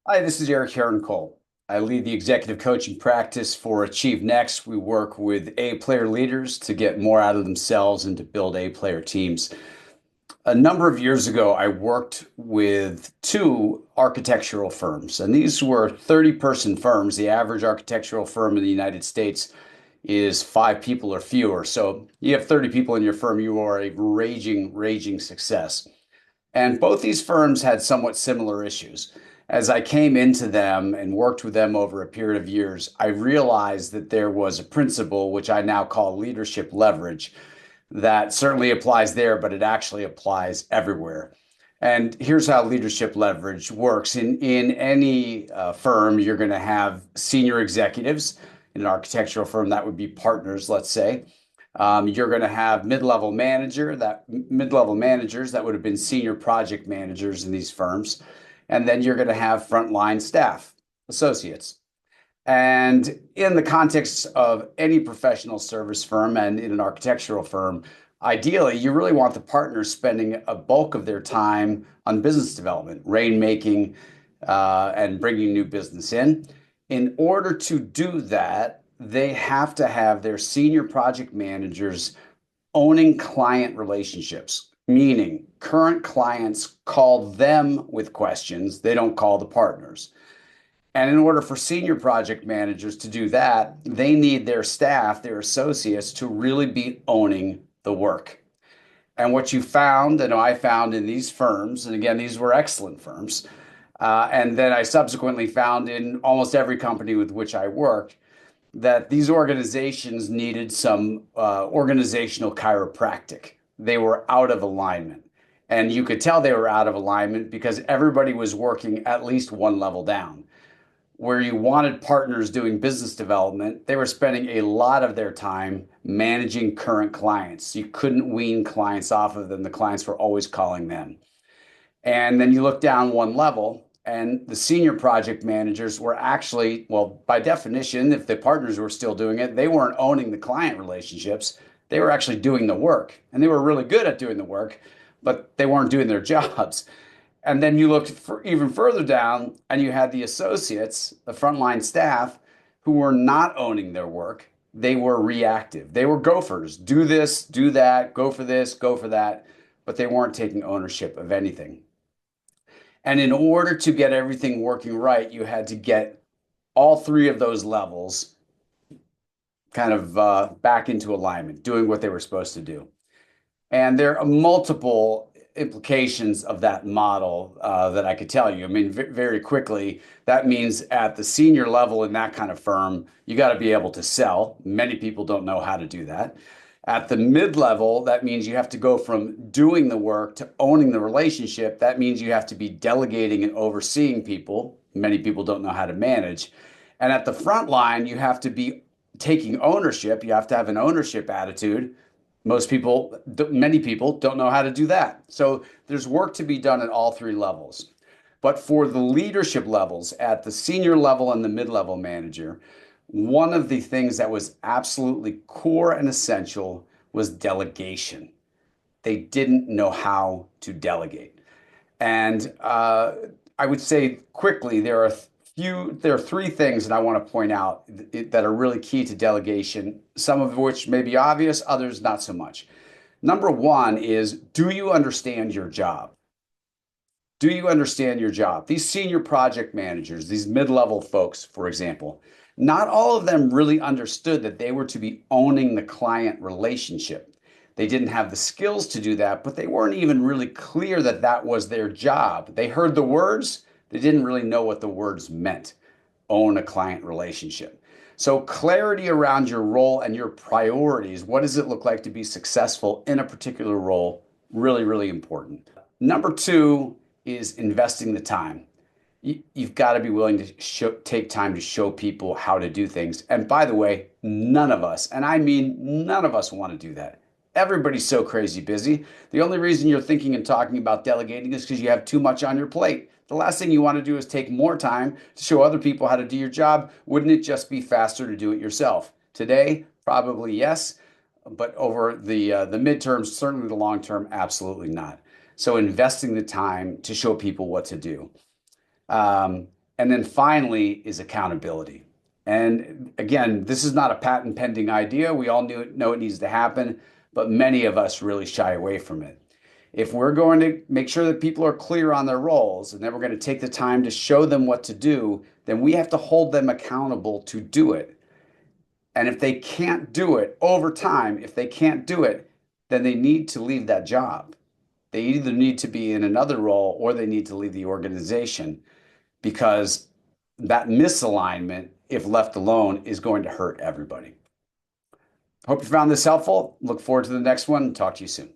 Hi, this is Herrenkohl. I lead the executive coaching practice for AchieveNEXT. We work with A-player leaders to get more out of themselves and to build A-player teams. A number of years ago, I worked with two architectural firms, and these were 30-person firms. The average architectural firm in the United States is 5 people or fewer. So you have 30 people in your firm, you are a raging success. And both these firms had somewhat similar issues. As I came into them and worked with them over a period of years, I realized that there was a principle, which I now call leadership leverage, that certainly applies there, but it actually applies everywhere. And here's how leadership leverage works. In any firm, you're going to have senior executives. In an architectural firm, that would be partners, let's say. You're going to have mid-level managers that would have been senior project managers in these firms. And then you're going to have frontline staff, associates. And in the context of any professional service firm and in an architectural firm, ideally, you really want the partners spending a bulk of their time on business development, rainmaking, and bringing new business in. In order to do that, they have to have their senior project managers owning client relationships, meaning current clients call them with questions, they don't call the partners. And in order for senior project managers to do that, they need their staff, their associates, to really be owning the work. And what you found, and I found in these firms, and again, these were excellent firms, and then I subsequently found in almost every company with which I worked, that these organizations needed some organizational chiropractic. They were out of alignment. And you could tell they were out of alignment because everybody was working at least one level down. Where you wanted partners doing business development, they were spending a lot of their time managing current clients. You couldn't wean clients off of them. The clients were always calling them. And then you look down one level, and the senior project managers were actually, well, by definition, if the partners were still doing it, they weren't owning the client relationships. They were actually doing the work. And they were really good at doing the work, but they weren't doing their jobs. And then you looked even further down, and you had the associates, the frontline staff, who were not owning their work. They were reactive. They were gophers. Do this, do that, go for this, go for that. But they weren't taking ownership of anything. And in order to get everything working right, you had to get all three of those levels kind of back into alignment, doing what they were supposed to do. And there are multiple implications of that model that I could tell you. I mean, very quickly, that means at the senior level in that kind of firm, you got to be able to sell. Many people don't know how to do that. At the mid-level, that means you have to go from doing the work to owning the relationship. That means you have to be delegating and overseeing people. Many people don't know how to manage. And at the front line, you have to be taking ownership. You have to have an ownership attitude. Many people don't know how to do that. So there's work to be done at all three levels. But for the leadership levels, at the senior level and the mid-level manager, one of the things that was absolutely core and essential was delegation. They didn't know how to delegate. And I would say quickly, there are three things that I want to point out that are really key to delegation, some of which may be obvious, others not so much. Number one is, do you understand your job? Do you understand your job? These senior project managers, these mid-level folks, for example, not all of them really understood that they were to be owning the client relationship. They didn't have the skills to do that, but they weren't even really clear that that was their job. They heard the words, they didn't really know what the words meant. Own a client relationship. So clarity around your role and your priorities. What does it look like to be successful in a particular role? Really important. Number two is investing the time. You've got to be willing to take time to show people how to do things. And by the way, none of us, and I mean none of us, want to do that. Everybody's so crazy busy. The only reason you're thinking and talking about delegating is because you have too much on your plate. The last thing you want to do is take more time to show other people how to do your job. Wouldn't it just be faster to do it yourself? Today, probably yes. but over the midterm, certainly the long term, absolutely not. So investing the time to show people what to do. Um, and then finally is accountability. And again, this is not a patent pending idea. We all know it needs to happen, but many of us really shy away from it. If we're going to make sure that people are clear on their roles and then we're going to take the time to show them what to do, then we have to hold them accountable to do it. And if they can't do it over time, if they can't do it, then they need to leave that job. They either need to be in another role or they need to leave the organization because that misalignment, if left alone, is going to hurt everybody. Hope you found this helpful. Look forward to the next one. Talk to you soon.